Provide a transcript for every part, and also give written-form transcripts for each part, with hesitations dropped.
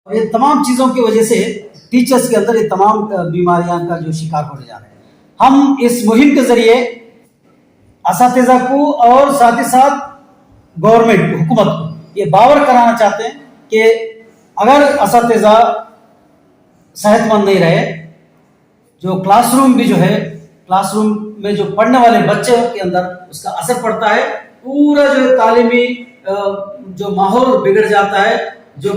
ये तमाम चीज़ों की वजह से टीचर्स के अंदर ये तमाम बीमारियां का जो शिकार होने जा रहे हैं। हम इस मुहिम के जरिए असातिज़ा को और साथ ही साथ गवर्नमेंट को, हुकूमत को ये बावर कराना चाहते हैं कि अगर असातिज़ा सेहतमंद नहीं रहे, जो क्लासरूम भी जो है, क्लासरूम में जो पढ़ने वाले बच्चे के अंदर उसका असर पड़ता है, पूरा जो तालीमी जो माहौल बिगड़ जाता है। जो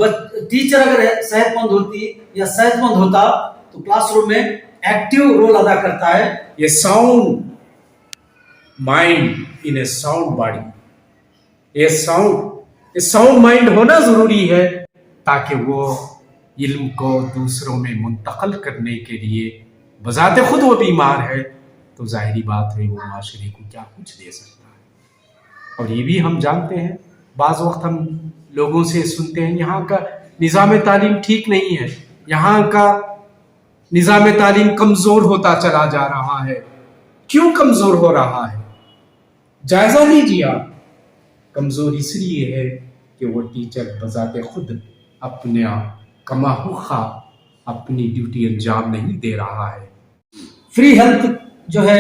टीचर अगर सेहतमंद होती या सेहतमंद होता तो क्लासरूम में एक्टिव रोल अदा करता है। ये sound mind in A sound body, ये साउंड माइंड होना जरूरी है ताकि वो इल्म को दूसरों में मुंतकिल करने के लिए, बजाते खुद वो बीमार है तो जाहिरी बात है वो माशरे को क्या कुछ दे सकता है। और ये भी हम जानते हैं, बाज़ वक्त हम लोगों से सुनते हैं यहाँ का निज़ाम तालीम ठीक नहीं है, यहाँ का निज़ाम तालीम कमज़ोर होता चला जा रहा है। क्यों कमज़ोर हो रहा है? जायज़ा लीजिए आप। कमज़ोर इसलिए है कि वो टीचर बजाते खुद अपने कमाहुखा अपनी ड्यूटी अंजाम नहीं दे रहा है। फ्री हेल्थ जो है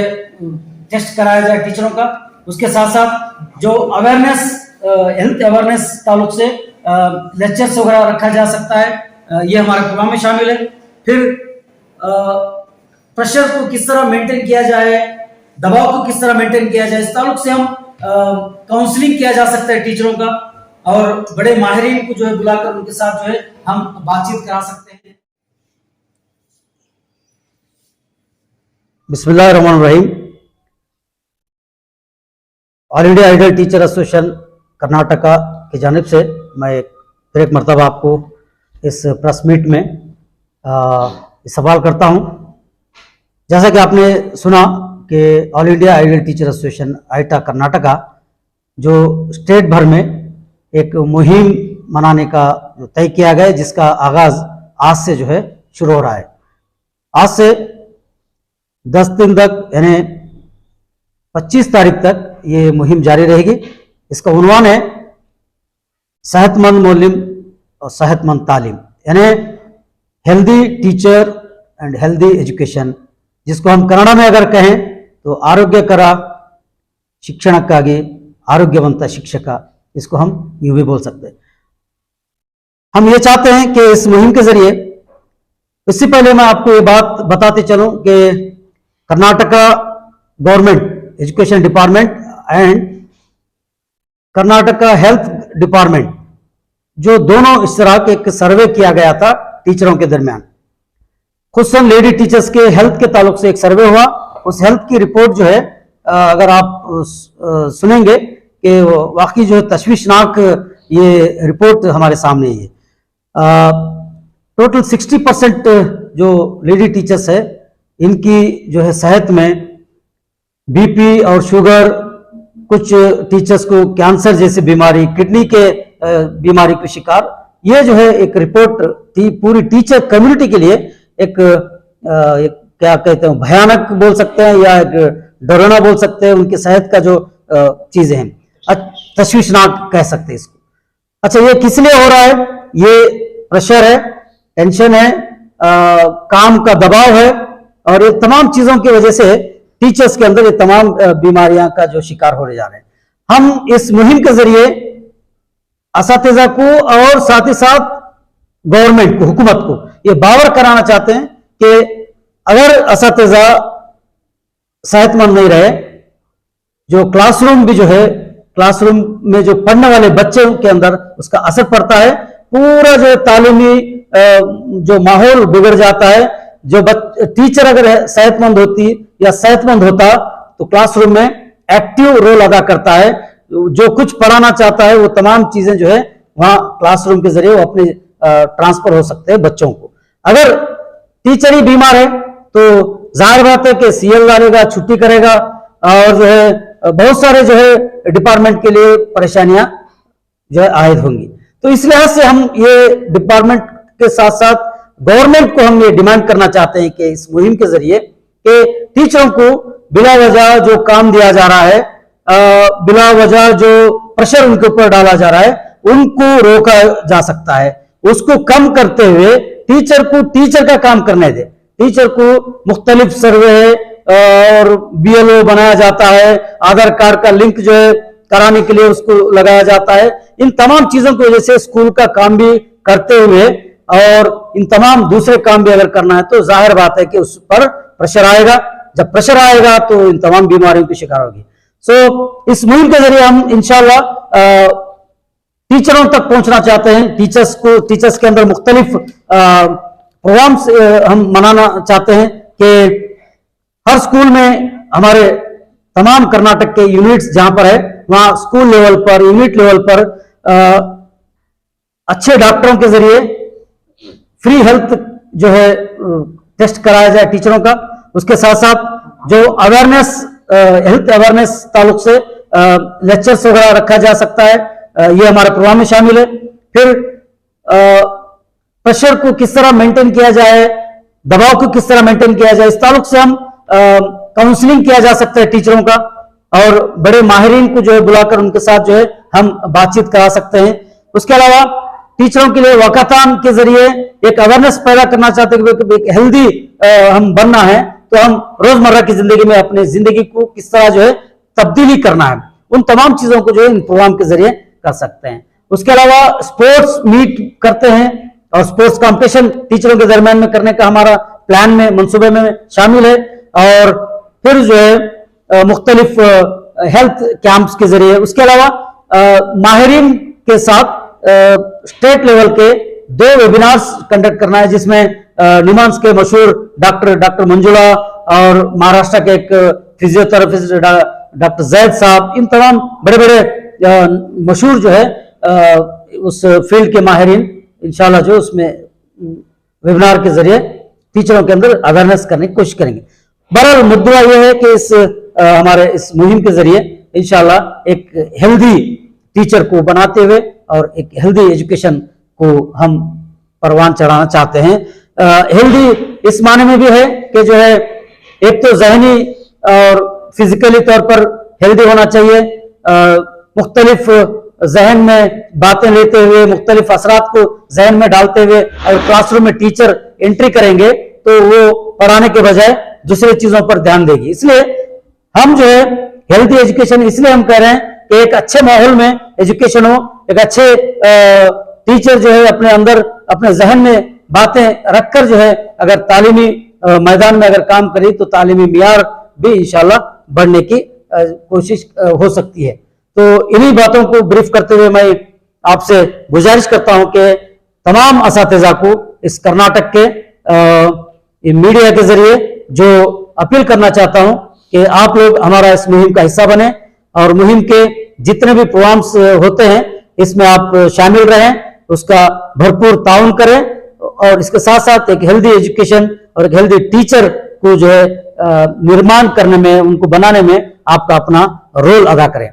टेस्ट कराया जाए टीचरों का, उसके साथ साथ जो अवेयरनेस, हेल्थ अवेयरनेस ताल्लुक से लेक्चर्स वगैरह रखा जा सकता है, ये हमारे प्रोग्राम में शामिल है। फिर प्रेशर को किस तरह मेंटेन किया जाए, दबाव को किस तरह मेंटेन किया जाए, इस ताल्लुक से हम काउंसलिंग किया जा सकता है टीचरों का, और बड़े माहिरीन को जो है बुलाकर उनके साथ जो है हम बातचीत करा सकते हैं। बिस्मिल्लाहिर्रहमानिर्रहीम। All India ideal teacher association Karnataka की जानिब से मैं फिर एक मरतबा आपको इस प्रेस मीट में सवाल करता हूं। जैसा कि आपने सुना कि all India ideal teacher association AITA Karnataka जो स्टेट भर में एक मुहिम मनाने का जो तय किया गया है, जिसका आगाज़ आज से जो है शुरू हो रहा है। आज से 10 दिन तक यानी 25 तारीख तक ये मुहिम जारी रहेगी। इसका उन्वान है सेहतमंद मोलिम और सेहतमंद तालीम, यानी healthy teacher and healthy education, जिसको हम कन्नड़ में अगर कहें तो आरोग्यकर शिक्षणक्कागी आरोग्यवंत शिक्षक, इसको हम यूं भी बोल सकते हैं। हम ये चाहते हैं कि इस मुहिम के जरिए, इससे पहले मैं आपको ये बात बताते चलूं कि Karnataka government education department and Karnataka health department, जो दोनों इस तरह के एक सर्वे किया गया था टीचरों के दरमियान। खुसूसन लेडी टीचर्स के हेल्थ के ताल्लुक से एक सर्वे हुआ। उस हेल्थ की रिपोर्ट जो है, अगर आप सुनेंगे कि वाकई जो है तशवीशनाक ये रिपोर्ट हमारे सामने है। टोटल 60% जो लेडी टीचर्स है, इनकी जो है सेहत में बीपी और शुगर, कुछ टीचर्स को कैंसर जैसी बीमारी, किडनी के बीमारी के शिकार, ये जो है एक रिपोर्ट थी पूरी टीचर कम्युनिटी के लिए। एक क्या कहते हैं, भयानक बोल सकते हैं या एक डरावना बोल सकते हैं। उनकी सेहत का जो चीजें हैं, तशवीशनाक कह सकते हैं इसको। अच्छा, ये किस लिए हो रहा है? ये प्रेशर है, टेंशन है, काम का दबाव है, और ये तमाम चीजों की वजह से टीचर्स के अंदर ये तमाम बीमारियां का जो शिकार होने जा रहे हैं। हम इस मुहिम के जरिए असातिज़ा को और साथ ही साथ गवर्नमेंट को, हुकूमत को ये बावर कराना चाहते हैं कि अगर असातिज़ा सेहतमंद नहीं रहे, जो क्लासरूम भी जो है, क्लासरूम में जो पढ़ने वाले बच्चे के अंदर उसका असर पड़ता है, पूरा जो तालीमी जो माहौल बिगड़ जाता है। जो टीचर अगर सेहतमंद होती या सेहतमंद होता तो क्लासरूम में एक्टिव रोल अदा करता है। जो कुछ पढ़ाना चाहता है वो तमाम चीजें जो है वहां क्लासरूम के जरिए वो अपने ट्रांसफर हो सकते हैं बच्चों को। अगर टीचर ही बीमार है तो जाहिर बात है कि सीएल डालेगा, छुट्टी करेगा, और जो है बहुत सारे जो है डिपार्टमेंट के लिए परेशानियां जो है आयद होंगी। तो इस लिहाज से हम ये डिपार्टमेंट के साथ साथ गवर्नमेंट को हम ये डिमांड करना चाहते हैं कि इस मुहिम के जरिए कि टीचरों को बिला वजह जो काम दिया जा रहा है, बिला वजह जो प्रेशर उनके ऊपर डाला जा रहा है, उनको रोका जा सकता है। उसको कम करते हुए टीचर को टीचर का काम करने दे। टीचर को मुख्तलिफ सर्वे और बीएलओ बनाया जाता है, आधार कार्ड का लिंक जो है कराने के लिए उसको लगाया जाता है। इन तमाम चीजों की वजह से स्कूल का काम भी करते हुए और इन तमाम दूसरे काम भी अगर करना है तो जाहिर बात है कि उस पर प्रेशर आएगा। जब प्रेशर आएगा तो इन तमाम बीमारियों की शिकार होगी। सो इस मुहिम के जरिए हम इंशाल्लाह टीचरों तक पहुंचना चाहते हैं। टीचर्स के अंदर मुख्तलिफ प्रोग्राम्स हम मनाना चाहते हैं कि हर स्कूल में हमारे तमाम कर्नाटक के यूनिट्स जहां पर है वहां स्कूल लेवल पर, यूनिट लेवल पर अच्छे डॉक्टरों के जरिए फ्री हेल्थ जो है टेस्ट कराया जाए टीचरों का। उसके साथ साथ जो अवेयरनेस, हेल्थ अवेयरनेस ताल्लुक से लेक्चर्स वगैरह रखा जा सकता है, ये हमारे प्रोग्राम में शामिल है। फिर प्रेशर को किस तरह मेंटेन किया जाए, दबाव को किस तरह मेंटेन किया जाए, इस ताल्लुक से हम काउंसलिंग किया जा सकता है टीचरों का, और बड़े माहिरीन को जो है बुलाकर उनके साथ जो है हम बातचीत करा सकते हैं। उसके अलावा टीचरों के लिए वकातान के जरिए एक अवेयरनेस पैदा करना चाहते हैं कि एक हेल्दी हम बनना है तो हम रोजमर्रा की जिंदगी में अपनी जिंदगी को किस तरह जो है तब्दीली करना है, उन तमाम चीजों को जो है इन प्रोग्राम के जरिए कर सकते हैं। उसके अलावा स्पोर्ट्स मीट करते हैं और स्पोर्ट्स कॉम्पिटिशन टीचरों के दरमियान में करने का हमारा प्लान में, मंसूबे में शामिल है। और फिर जो है मुख्तलिफ हेल्थ कैंप्स के जरिए, उसके अलावा माहिरीन के साथ स्टेट लेवल के 2 वेबिनार्स कंडक्ट करना है, जिसमें निमांस के मशहूर डॉक्टर मंजुला और महाराष्ट्र के एक फिजियोथेरेपिस्ट डॉक्टर जैद साहब, इन तमाम बड़े बड़े मशहूर जो है उस फील्ड के माहिरीन इंशाल्लाह जो उसमें वेबिनार के जरिए टीचरों के अंदर अवेयरनेस करने की कोशिश करेंगे। बहरहाल मुद्दा यह है कि इस हमारे इस मुहिम के जरिए इंशाल्लाह एक हेल्दी टीचर को बनाते हुए और एक हेल्दी एजुकेशन को हम परवान चढ़ाना चाहते हैं। हेल्दी इस माने में भी है कि जो है एक तो जहनी और फिजिकली तौर पर हेल्दी होना चाहिए, मुख्तलिफ जहन में बातें लेते हुए, मुख्तलिफ असरात को जहन में डालते हुए अगर क्लासरूम में टीचर एंट्री करेंगे तो वो पढ़ाने के बजाय दूसरी चीजों पर ध्यान देगी। इसलिए हम जो है हेल्दी एजुकेशन इसलिए हम कह रहे हैं कि एक अच्छे माहौल में एजुकेशन हो, एक अच्छे टीचर जो है अपने अंदर अपने जहन में बातें रखकर जो है अगर तालीमी मैदान में अगर काम करे तो तालीमी मियार भी इंशाल्लाह बढ़ने की कोशिश हो सकती है। तो इन्हीं बातों को ब्रीफ करते हुए मैं आपसे गुजारिश करता हूं कि तमाम असातिज़ा को इस कर्नाटक के मीडिया के जरिए जो अपील करना चाहता हूं कि आप लोग हमारा इस मुहिम का हिस्सा बने और मुहिम के जितने भी प्रोग्राम्स होते हैं इसमें आप शामिल रहें, उसका भरपूर ताउन करें और इसके साथ साथ एक हेल्दी एजुकेशन और एक हेल्दी टीचर को जो है निर्माण करने में, उनको बनाने में आपका अपना रोल अदा करें।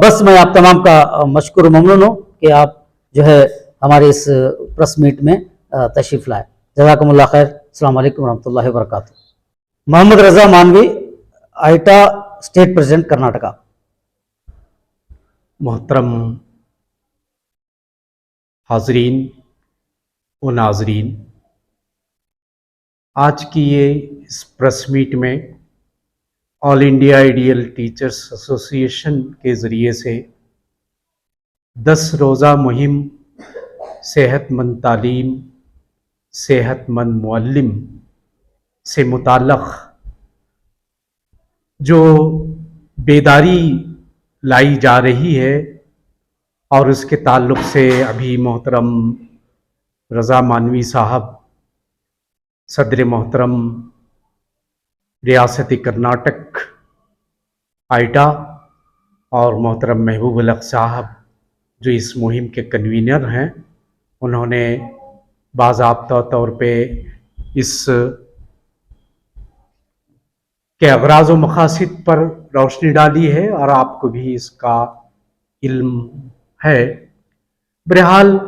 बस मैं आप तमाम का मशकूर ममनून हूँ कि आप जो है हमारे इस प्रेस मीट में तशरीफ लाए। जज़ाकुमुल्लाह खैर। अस्सलाम वालेकुम रहमतुल्लाहि व बरकातुहू। मोहम्मद रजा मानवी, आइटा स्टेट प्रेसिडेंट कर्नाटका। मोहतरम हाजरीन व नाजरीन, आज की ये इस प्रेस मीट में all India ideal teachers association के ज़रिए से 10 रोज़ा मुहिम सेहतमंद तालीम, सेहतमंद मुअल्लिम से मुताल्लिक़ जो बेदारी लाई जा रही है और उसके ताल्लुक़ से अभी मोहतरम रज़ा मानवी साहब सदर मोहतरम रियासती कर्नाटक आइटा और मोहतरम महबूब हक साहब जो इस मुहिम के कन्वीनर हैं, उन्होंने बाज़ाब्ता तौर पे इस के अगराज़ व मक़ासिद पर रोशनी डाली है और आपको भी इसका इल्म है। बहरहाल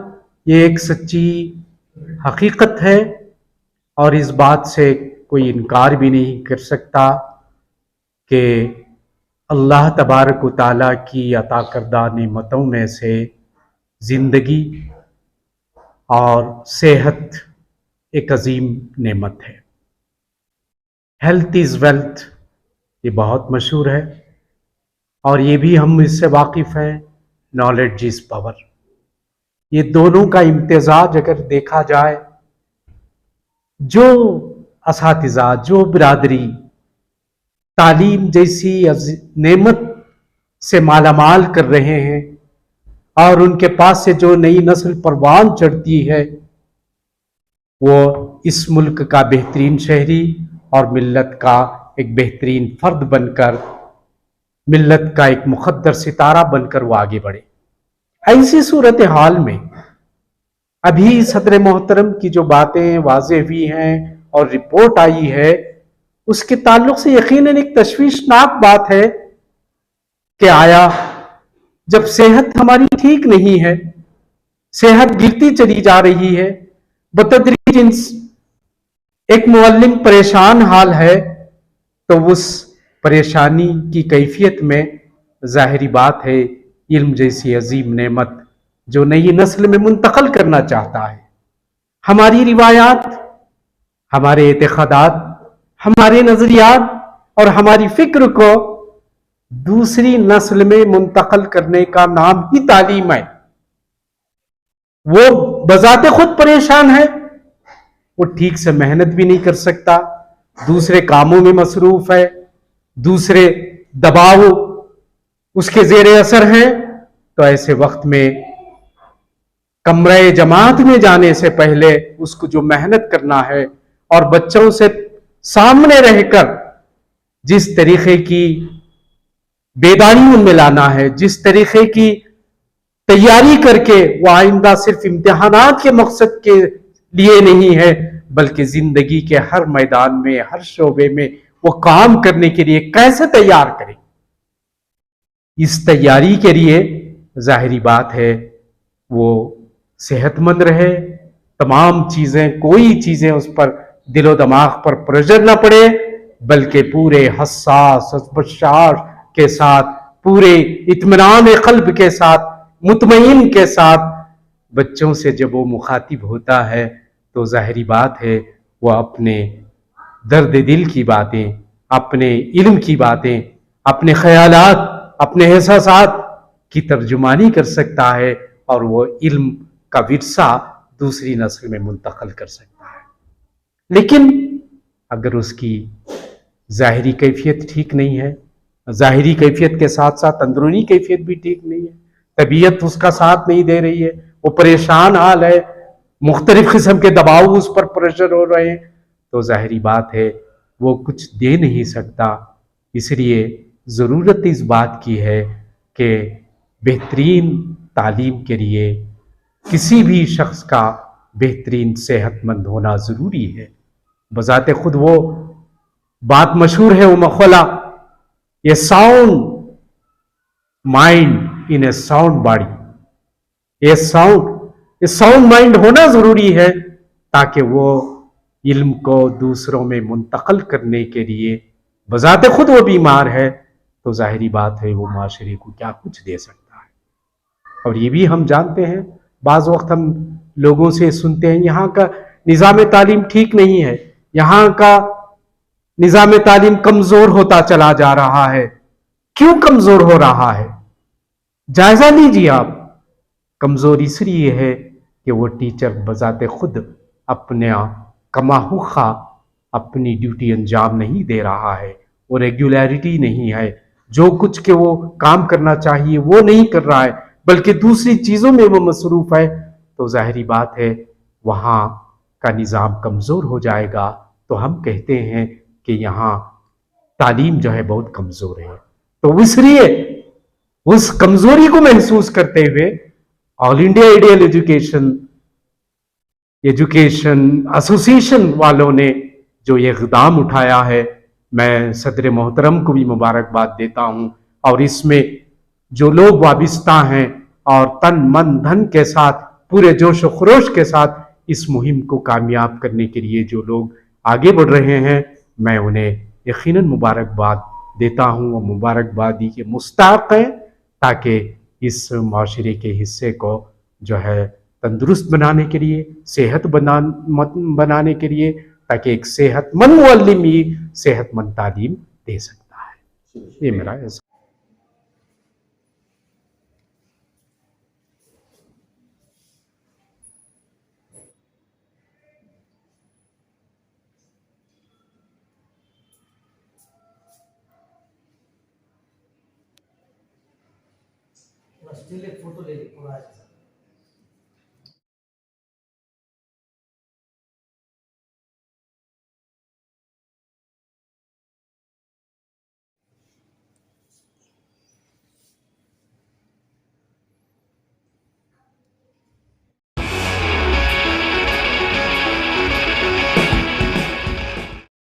ये एक सच्ची हकीकत है और इस बात से कोई इनकार भी नहीं कर सकता कि अल्लाह तबारक व तआला की अता करदा नेमतों में से ज़िंदगी और सेहत एक अजीम नेमत है। हेल्थ इज़ वेल्थ, ये बहुत मशहूर है और ये भी हम इससे वाकिफ़ हैं, नॉलेज इज़ पावर। ये दोनों का इम्तिजाज अगर देखा जाए, जो असातिज़ा, जो बिरादरी तालीम जैसी नेमत से मालामाल कर रहे हैं और उनके पास से जो नई नस्ल परवान चढ़ती है, वो इस मुल्क का बेहतरीन शहरी और मिल्लत का एक बेहतरीन फर्द बनकर, मिल्लत का एक मुक़द्दर सितारा बनकर वो आगे बढ़े। ऐसी सूरत हाल में अभी सदर मोहतरम की जो बातें वाज़ेह हुई हैं और रिपोर्ट आई है, उसके ताल्लुक से यकीनन एक तशवीशनाक बात है कि आया जब सेहत हमारी ठीक नहीं है, सेहत गिरती चली जा रही है, बतदरीज एक मुअल्लिम परेशान हाल है, तो उस परेशानी की कैफियत में जाहिरी बात है इल्म जैसी अजीम नेमत जो नई नस्ल में मुंतकिल करना चाहता है, हमारी रिवायात, हमारे एतक़ादात, हमारे नजरियात और हमारी फिक्र को दूसरी नस्ल में मुंतकिल करने का नाम ही तालीम है। वो बजाते खुद परेशान है, वो ठीक से मेहनत भी नहीं कर सकता, दूसरे कामों में मसरूफ है, दूसरे दबाव उसके जेर असर हैं। तो ऐसे वक्त में कमरे जमात में जाने से पहले उसको जो मेहनत करना है और बच्चों से सामने रहकर जिस तरीके की बेदारी उनमें लाना है, जिस तरीके की तैयारी करके वो आइंदा सिर्फ इम्तिहानात के मकसद के लिए नहीं है, बल्कि जिंदगी के हर मैदान में, हर शोबे में वो काम करने के लिए कैसे तैयार करें, इस तैयारी के लिए जाहिरी बात है वो सेहतमंद रहे, तमाम चीजें, कोई चीजें उस पर दिलो दिमाग पर प्रेशर ना पड़े, बल्कि पूरे हसास बशार के साथ, पूरे इत्मीनान क़ल्ब के साथ, मुतमईन के साथ बच्चों से जब वो मुखातिब होता है तो जाहिरी बात है वो अपने दर्द दिल की बातें, अपने इल्म की बातें, अपने ख्यालात, अपने एहसासात की तर्जुमानी कर सकता है और वो इल्म का विरसा दूसरी नस्ल में मुंतकिल कर सकता है। लेकिन अगर उसकी ज़ाहिरी कैफियत ठीक नहीं है, ज़ाहिरी कैफियत के साथ साथ अंदरूनी कैफियत भी ठीक नहीं है, तबीयत उसका साथ नहीं दे रही है, वो परेशान हाल है, मुख्तलिफ किस्म के दबाव उस पर प्रेशर हो रहे हैं, तो ज़ाहिरी बात है वो कुछ दे नहीं सकता। इसलिए ज़रूरत इस बात की है कि बेहतरीन तालीम के लिए किसी भी शख्स का बेहतरीन सेहतमंद होना ज़रूरी है। बज़ाते खुद वो बात मशहूर है, वो मक़ौला, ये sound mind in A sound body, ये साउंड माइंड होना ज़रूरी है ताकि वो इल्म को दूसरों में मुंतकिल करने के लिए, बज़ाते खुद वो बीमार है तो जाहिरी बात है वो माशरे को क्या कुछ दे सकता है। और ये भी हम जानते हैं, बाज़ वक्त हम लोगों से सुनते हैं यहाँ का निज़ाम तालीम ठीक नहीं है, यहाँ का निज़ाम तालीम कमज़ोर होता चला जा रहा है। क्यों कमज़ोर हो रहा है? जायज़ा लीजिए आप। कमज़ोर इसलिए है कि वो टीचर बज़ाते खुद अपने कमाहुखा अपनी ड्यूटी अंजाम नहीं दे रहा है, वो रेगुलरिटी नहीं है, जो कुछ के वो काम करना चाहिए वो नहीं कर रहा है, बल्कि दूसरी चीज़ों में वो मसरूफ़ है, तो जाहिरी बात है वहाँ का निज़ाम कमज़ोर हो जाएगा। तो हम कहते हैं कि यहाँ तालीम जो है बहुत कमज़ोर है। तो इसलिए उस कमज़ोरी को महसूस करते हुए all India ideal education association वालों ने जो ये इक़दाम उठाया है, मैं सदर मोहतरम को भी मुबारकबाद देता हूँ। और इसमें जो लोग वाबिस्ता हैं और तन मन धन के साथ, पूरे जोश व खरोश के साथ इस मुहिम को कामयाब करने के लिए जो लोग आगे बढ़ रहे हैं, मैं उन्हें यकीनन मुबारकबाद देता हूँ और मुबारकबादी के मुस्ताहिक़ हैं, ताकि इस माशरे के हिस्से को जो है तंदुरुस्त बनाने के लिए, बनाने के लिए, ताकि एक सेहतमंद मुअल्लिम ही सेहतमंद तालीम दे सकता है। ये मेरा ऐसा स्टिल एक फोटो ले ली पूरा।